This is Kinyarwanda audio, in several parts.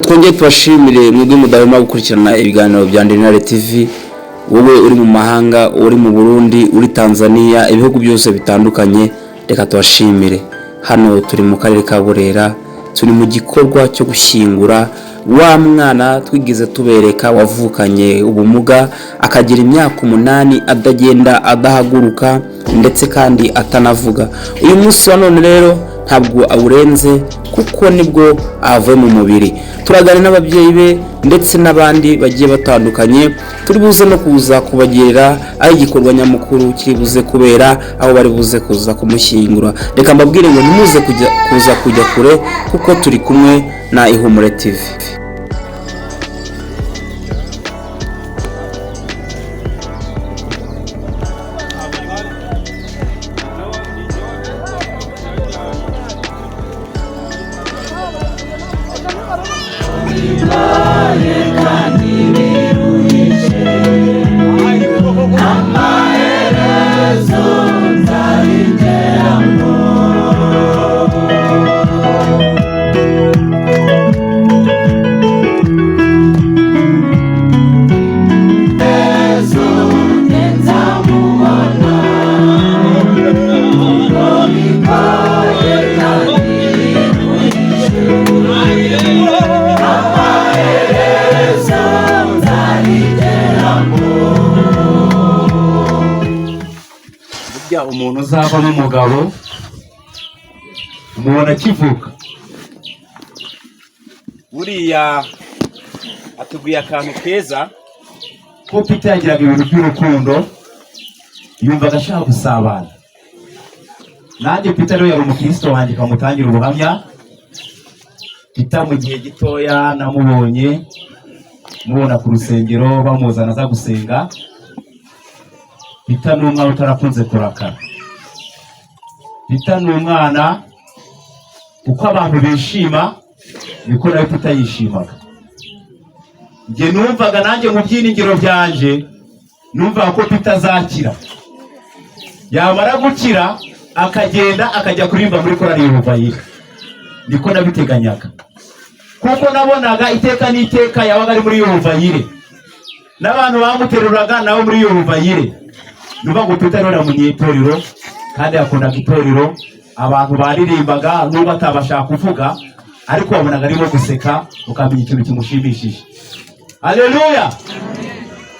twongeye tubashimire mwebwe mudahwema gukurikirana ibiganiro bya Ndinare TV. Wowe uri mu mahanga, uri mu Burundi, uri Tanzania, ibihugu byose bitandukanye, reka tubashimire. Hano turi mu karere ka Burera, turi mu gikorwa cyo gushyingura wa mwana twigize tubereka wavukanye ubumuga akagira imyaka 8 adagenda adahaguruka ndetse kandi atanavuga. Uyu munsi wa none rero ntabwo awurenze kuko nibwo avuye mu mubiri. Turagana n'ababyeyi be ndetse n'abandi bagiye batandukanye, turi buze no kuza kubagirira aho igikorwa nyamukuru kiri buze kubera, aho bari buze kuza kumushyingura. Reka mbabwire ngo ntimuze kujya kure kuko turi kumwe na Ihumure TV. Umuntu uzava n'umugabo umubona kivuka buriya atubwiye akantu keza ko Peter yagiraga ibintu by'urukundo, yumvaga ashaka gusabana nanjye. Peter rero yari umukristo wanjye, kamutangira ubuhamya. Peter mu gihe gitoya namubonye mubona ku rusengero bamuzana za gusenga. Peter ni umwana utarakunze kurakara. Peter ni umwana uko abantu bishima niko nawe Peter yishimaga. Nge numvaga nanjye mu byiningiro byanje numvaga ko Peter azakira, yamara gukira akagenda akajya kurimba muri korali y'Ubuvayire. Niko nabiteganyaga kuko nabonaga iteka n'iteka yabaga ari muri y'Ubuvayire, n'abantu bamuteruraga nawe muri y'Ubuvayire. Numva ngo Peter rero munyitorero kandi akundaga itorero. Abantu baririmbaga nubwo atabashaka kuvuga, ariko wabonaga arimo guseka ukamenya ikintu kimushimishije. Haleluya!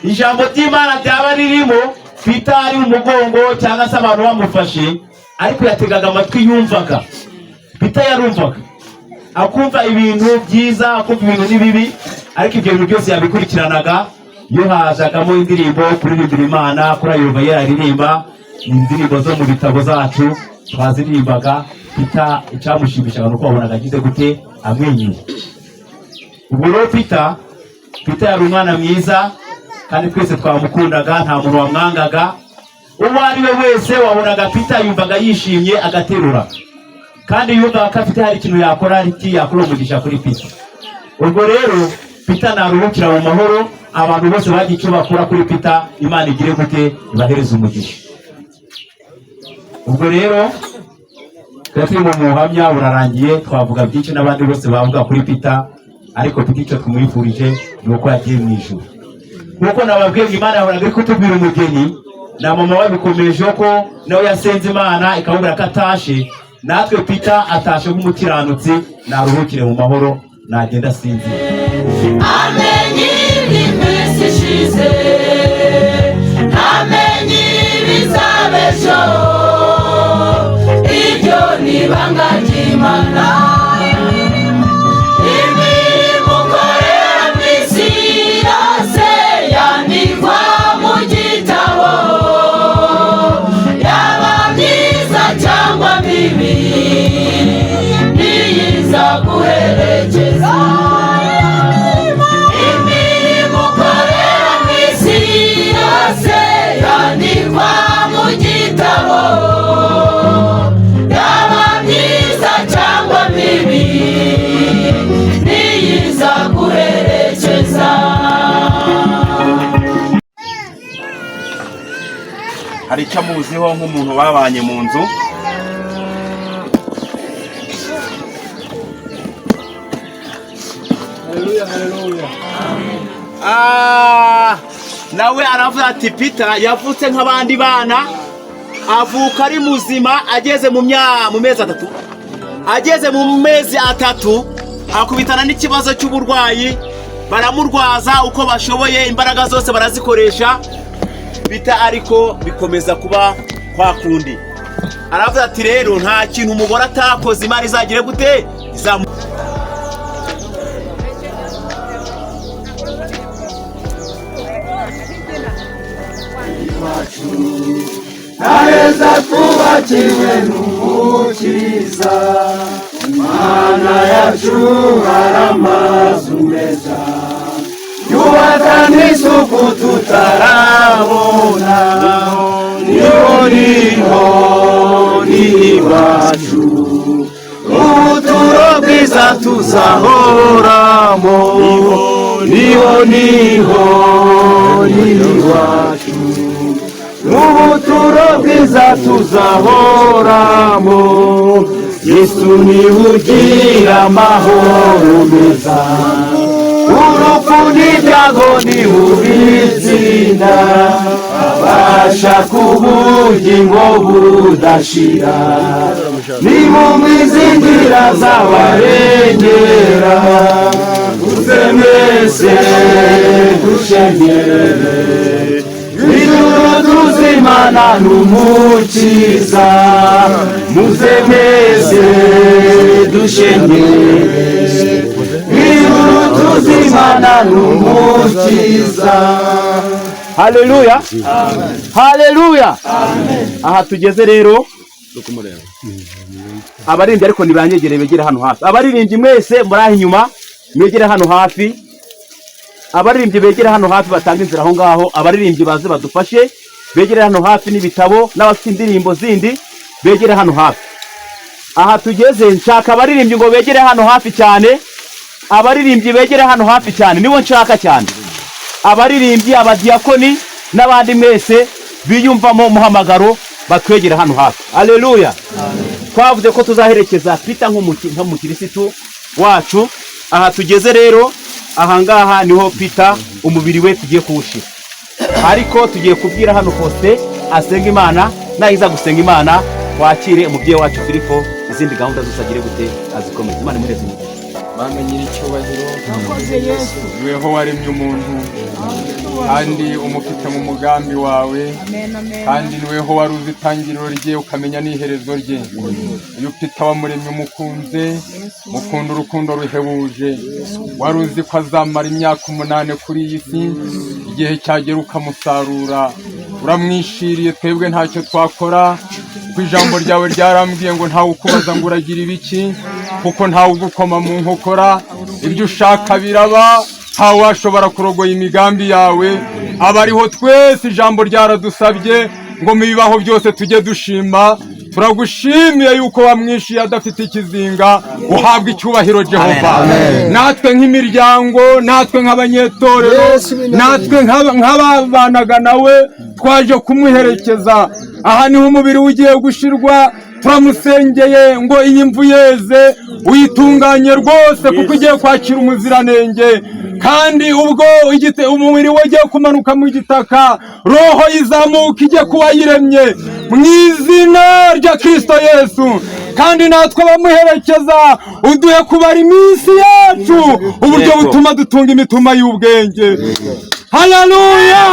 Ijambo ry'Imana ryaba ririmo Peter ari umugongo cyangwa se abantu bamufashe, ariko yategaga amatwi, yumvaga. Peter yarumvaga, akumva ibintu byiza, akumva ibintu nibibi, ariko ibyo bintu byose yabikurikiranaga. Iyo hajagamo indirimbo kuririmbira Imana, kuri ayo Ubuvayire aririmba indirimbo zo mu bitabo zacu twazirimbaga. Peter icyamushimishaga nuko wabonaga agize gute, amwenyura. Ubwo rero Peter yari umwana mwiza kandi twese twamukundaga, nta muntu wamwangaga. Uwo ari we wese wabonaga Peter yumvaga yishimye agaterura, kandi yumvaga ko afite hari ikintu yakora umugisha kuri Peter. Ubwo rero Peter naruhukira mu mahoro. Abantu bose bagiye icyo bakora kuri Peter, Imana igire gute ibahereza umugisha. Ubwo rero turi mu muhamya urarangiye, twavuga byinshi n'abandi bose bavuga kuri Peter, ariko Peter icyo tumwifurije nuko yagiye mu ijuru. Nkuko nababwiye Imana yahoraga iri kutubwira umugeni, na mama wabikomeje ko nawe yasenze Imana ikamubwira ko atashe. Natwe Peter atashe nk'umukiranutsi, naruhukire mu mahoro, nagenda asinzira. Amenye iminsi ishize, amenye ibizabejo, ibyo ni ibanga ry'Imana. Imirimo ukorera mu isi yose yandikwa mu gitabo, yaba myiza cyangwa mibi, niyiza guherekeza. Hari icyo amuziho nk'umuntu babanye mu nzu. nawe aravuga ati Peter yavutse nk'abandi bana, avuka ari muzima, ageze mu mezi atatu, ageze mu mezi atatu akubitana n'ikibazo cy'uburwayi, baramurwaza uko bashoboye, imbaraga zose barazikoresha, Peter ariko bikomeza kuba kwa kundi. Aravuga ati rero nta kintu umugore atakoze Imana izagire gute Nareza twubakiwe n'umukiza, Imana yacu hari amazu meza, yubaka n'isuku tutarabona, niho iwacu, ubuturo bwiza tuzahoramo, niho iwacu, ubuturo bwiza tuzahoramo, Yesu niwe ugira amahoro meza, urupfu n'ibyago ntibubitsinda, abasha kubugingo budashira, nimumwizingira zabarengera, muze mwese dushenyere, ijuru tuzimana n'umukiza, muze mwese dushenyere, ijuru tuzimana n'umukiza. Haleluya, haleluya. Aha tugeze rero abaririmbyi ariko ntibanyegere, begere hano hafi. Abaririmbyi mwese muri aho inyuma mwegere hano hafi, abaririmbyi begere hano hafi batanga inzira aho ngaho, abaririmbyi baze badufashe begere hano hafi, n'ibitabo n'abafite indirimbo zindi begere hano hafi. Aha tugeze nshaka abaririmbyi ngo begere hano hafi cyane, abaririmbyi begere hano hafi cyane, nibo nshaka cyane. Abaririmbyi, abadiyakoni n'abandi mwese biyumvamo umuhamagaro batwegera hano hafi. Haleluya. Twavuze ko tuzaherekeza Peter nk'umukirisitu wacu. Aha tugeze rero, ahangaha niho Peter umubiri we tugiye kuwushira, ariko tugiye kubwira hano Faustin asenga Imana, nayiza gusenga Imana wakire umubyeyi wacu Filipo, izindi gahunda zosagire gute azikomeza. Imana imureze umugisha. Mana nyiricyubahiro, weho waremye umuntu kandi umufite mu mugambi wawe, kandi niweho wari uzi itangiriro rye ukamenya n'iherezo rye. Uyu Peter wamuremye umukunze, mukunda urukundo ruhebuje, wari uzi ko azamara imyaka 8 kuri iyi si, igihe cyagera ukamusarura. Uramwishiriye, twebwe ntacyo twakora, ku ijambo ryawe ryarambwiye ngo ntawe ukubaza ngo uragira ibiki, kuko ntawe ugukoma mu nkokora, ibyo ushaka biraba, ntawe washobora kurogoya imigambi yawe. Abariho twese ijambo ryaradusabye ngo mu bibaho byose tujye dushima. Turagushimiye yuko wamwishiye adafite ikizinga, uhabwa icyubahiro Jehova. Natwe nk'imiryango, natwe nk'abanyetorero, natwe nk'ababanaga nawe twaje kumuherekeza. Aha niho umubiri ugiye gushirwa, turamusengeye ngo iyi mvu yeze uyitunganye rwose, kuko igiye kwakira umuziranenge. Kandi ubwo umubiri we ugiye kumanuka mu gitaka, roho izamuka ijye kuba yiremye mu izina rya Kristo Yesu. Kandi natwe abamuherekeza uduhe kubara iminsi yacu uburyo butuma dutunga imitima y'ubwenge. Haleluya.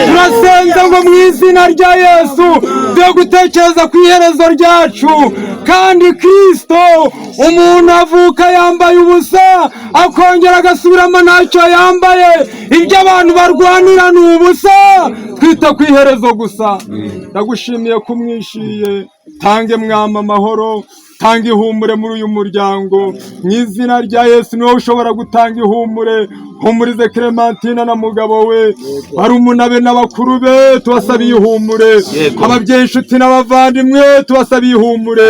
Turasenga ngo mu izina rya Yesu duhe gutekereza ku iherezo ryacu. Kandi Kristo, umuntu avuka yambaye ubusa akongera agasubiramo ntacyo yambaye, ibyo abantu barwanira ni ubusa, twita ku iherezo gusa. Ndagushimiye kumwishiye, tange mwama amahoro, tanga ihumure muri uyu muryango. Mu izina rya Yesu niwe ushobora gutanga ihumure. Humurize Clementine na mugabo we, barumuna be n'abakuru be, tubasabiye ihumure. Ababyeyi, inshuti n'abavandimwe, tubasabiye ihumure.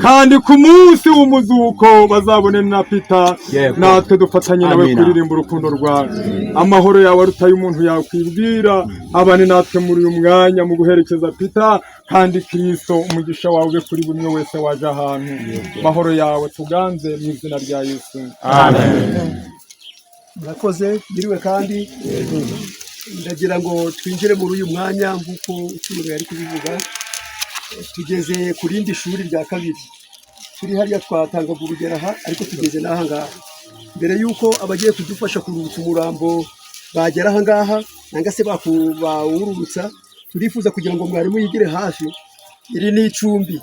Kandi ku munsi w'umuzuko bazabone na Peter, natwe dufatanye nawe kuririmba urukundo rwawe. Amahoro yawe arutaye umuntu yakwibwira, abane natwe muri uyu mwanya mu guherekeza Peter. Kandi Kristo, umugisha wawe kuri buri wese waje ahantu. Mahoro yawe tuganze mu izina rya Yesu. Amen. murakoze biriwe kandi ndagira ngo twinjire muri uyu mwanya nk'uko ucyuye yari kubivuga. Tugeze ku rindi shuri rya kabiri, turi hariya twatangaga urugero aha, ariko tugeze n'aha ngaha. Mbere y'uko abagiye kudufasha kururutsa umurambo bagera aha ngaha nanga se bawururutsa, turifuza kugira ngo mwarimu yigire hafi. Iri ni icumbi,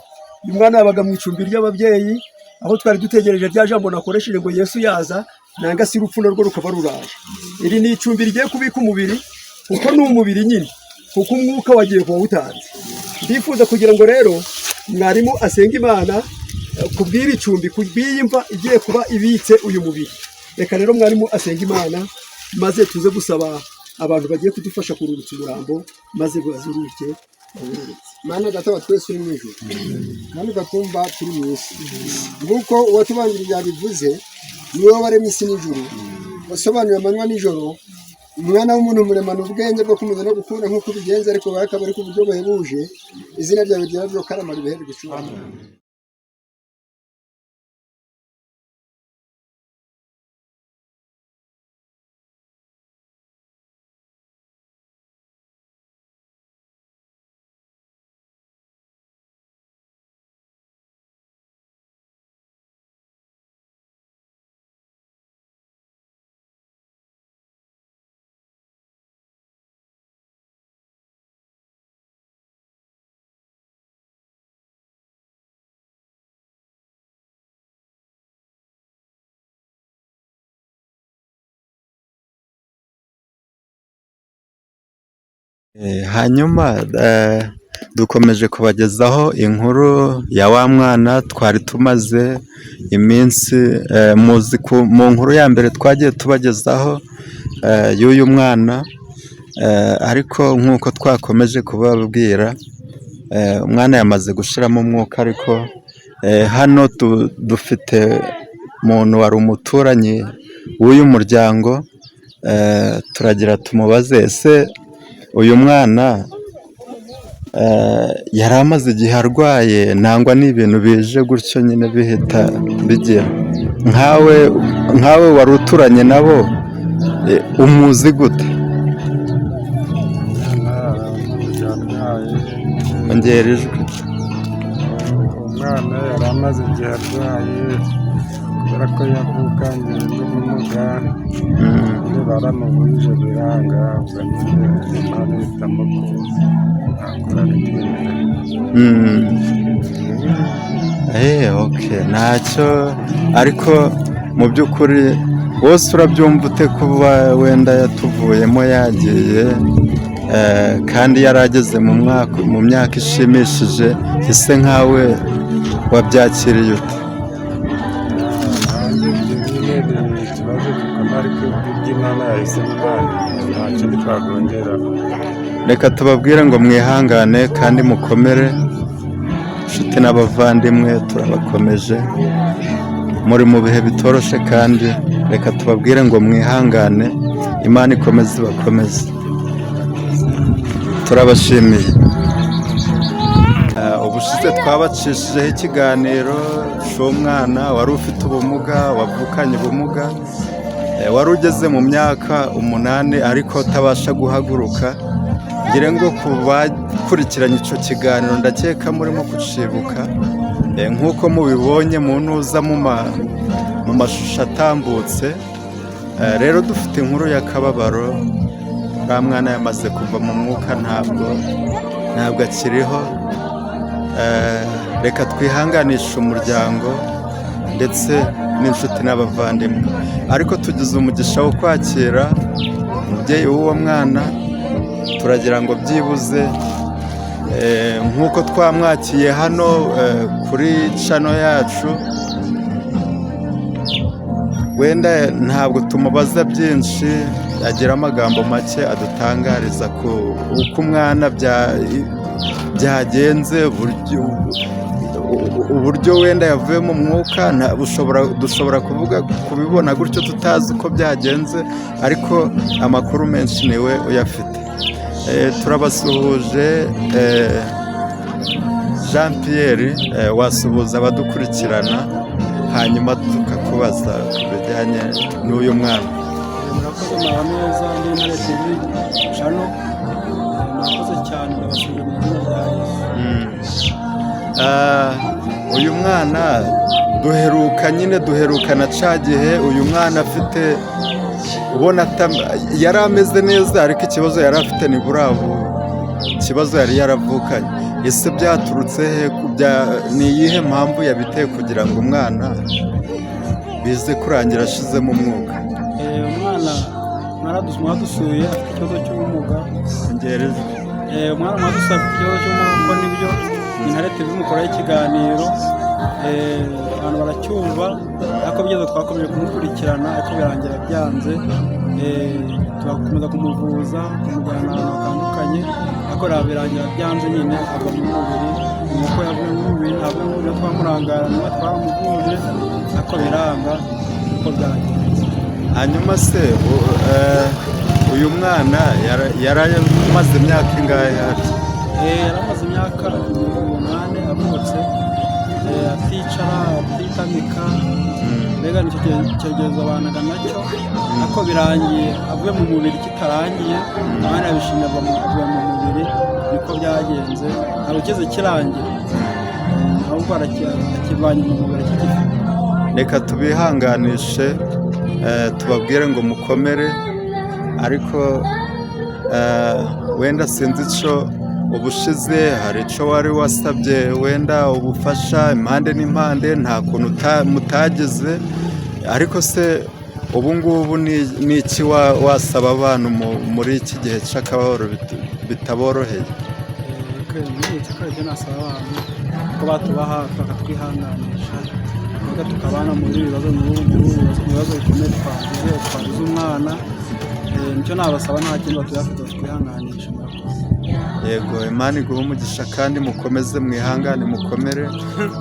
uyu mwana yabaga mu icumbi ry'ababyeyi, aho twari dutegereje rya jambo nakoresheje ngo Yesu yaza nanga si urupfu narwo rukaba ruraje. Iri ni icumbi rigiye kubika umubiri, kuko ni umubiri nyine, kuko umwuka wagiye kuba wutanze. Ndifuza kugira ngo rero mwarimu asenga Imana kubwira icumbi, kubwiyimva igiye kuba ibitse uyu mubiri. Reka rero mwarimu asenga Imana, maze tuze gusaba abantu bagiye kudufasha kururutsa umurambo, maze bazuruke. Mana data wa twese uri mu ijuru, kandi ugatumva turi mu isi, nk'uko uwatubanjirije yabivuze, niwe waremye isi n'ijuru, wasobanuye amanywa n'ijoro. Umwana w'umuntu muremana ubwenge bwo kumenya no gukunda nk'uko ubigenza, ariko bakaba ari ku buryo buhebuje. Izina ryawe ryera karama ribehere gucura. Hanyuma dukomeje kubagezaho inkuru ya wa mwana twari tumaze iminsi muzi mu nkuru ya mbere twagiye tubagezaho y'uyu mwana, ariko nk'uko twakomeje kubabwira, umwana yamaze gushiramo umwuka. Ariko hano dufite umuntu wari umuturanyi w'uyu muryango, turagira tumubaze ese uyu mwana yari amaze igihe arwaye, nangwa n'ibintu bije gutyo nyine bihita bigira nkawe wari uturanye nabo, umuzi gute? Ongera ijwi. Umwana yari amaze igihe arwaye kubera ko yavukanye n'ubumuga, baramuvuje biranga, ubwo nyine Imana ihitamo ko akora okay, ntacyo. Ariko mu by'ukuri wose urabyumva ute kuba wenda yatuvuyemo yagiye, kandi yari ageze mu myaka ishimishije? ese nkawe wabyakiriye ute? Ikibazo gikomeye, ariko iby'Imana yahisemo nta kindi twakongera. Reka tubabwire ngo mwihangane kandi mukomere, inshuti n'abavandimwe turabakomeje, muri mu bihe bitoroshe, kandi reka tubabwire ngo mwihangane, Imana ikomeze ibakomeze. Turabashimiye. Ubushize twabacishijeho ikiganiro cy'umwana wari ufite ubumuga, wavukanye ubumuga, wari ugeze mu myaka 8 ariko atabasha guhaguruka. Ngire ngo kubakurikiranye icyo kiganiro ndakeka murimo kucibuka, nk'uko mubibonye mu ntuza mu mashusho atambutse. Rero dufite inkuru y'akababaro, uriya mwana yamaze kuva mu mwuka, ntabwo akiriho. Reka twihanganishe umuryango ndetse n'inshuti n'abavandimwe, ariko tugize umugisha wo kwakira umubyeyi w'uwo mwana. Turagira ngo byibuze nk'uko twamwakiye hano kuri channel yacu, wenda ntabwo tumubaza byinshi, agira amagambo make adutangariza uko umwana byagenze, uburyo wenda yavuye mu mwuka. Dushobora kubibona gutyo tutazi uko byagenze, ariko amakuru menshi niwe uyafite. Turabasuhuje. Jean Pierre, wasuhuza abadukurikirana, hanyuma tukakubaza ku bijyanye n'uyu mwana. murakoze mwaba neza ndi Intare TV Channel, murakoze cyane ndabasubira mu izina rya Yesu. Uyu mwana duherukana ca gihe uyu mwana afite ubona yari ameze neza, ariko ikibazo yari afite ni burabu ikibazo yari yaravukanye. Ese byaturutse he? Ni iyihe mpamvu yabiteye kugira ngo umwana bize kurangira ashizemo umwuka? Umwana mwaradusuye afite ikibazo cy'ubumuga. Umwana mwadusuye afite ikibazo cy'ubumuga kuko nibyo Intare TV mukoraho ikiganiro, abantu baracyumva, ariko bigeze twakomeje kumukurikirana ariko birangira byanze, turakomeza kumuvuza kumujyana ahantu hatandukanye, ariko birangira byanze nyine ava mu mubiri. Nuko yavuye mu mubiri, avuye mu mubiri twamurangara nyuma twaramuvuje ariko biranga uko byagenze. Hanyuma se uyu mwana yari amaze imyaka ingahe? Yaramaze imyaka 8 avutse, aticara atitamika, mbega nicyo cyegezo abanaga nacyo, ariko birangiye avuye mu mubiri kitarangiye, umwana yabishimye avuye mu mubiri, niko byagenze, ntabwo kize kirangira, ahubwo arakivanye mu mubiri kigifite. Reka tubihanganishe, tubabwire ngo mukomere, ariko wenda sinzi icyo ubushize hari icyo wari wasabye, wenda ubufasha impande n'impande, nta kuntu mutagize, ariko se ubu ngubu ni iki wasaba abantu muri iki gihe cy'akababaro bitaboroheye? Ibyo nasaba abantu ko batuba hafi bakatwihanganisha, tukabana muri ibibazo bikomeye twagize umwana, nicyo nabasaba, nta kindi batuye hafi twihanganisha. Yego, Imana iguhe umugisha kandi mukomeze mwihangane mukomere,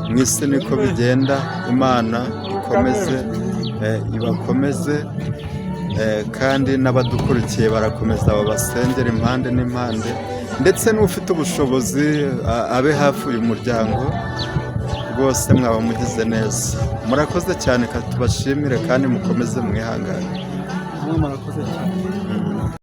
mu isi niko bigenda, Imana ikomeze ibakomeze, kandi n'abadukurikiye barakomeza babasengera impande n'impande, ndetse n'ufite ubushobozi abe hafi uyu muryango, rwose mwaba mugize neza. Murakoze cyane, tubashimire kandi mukomeze mwihangane. Murakoze cyane.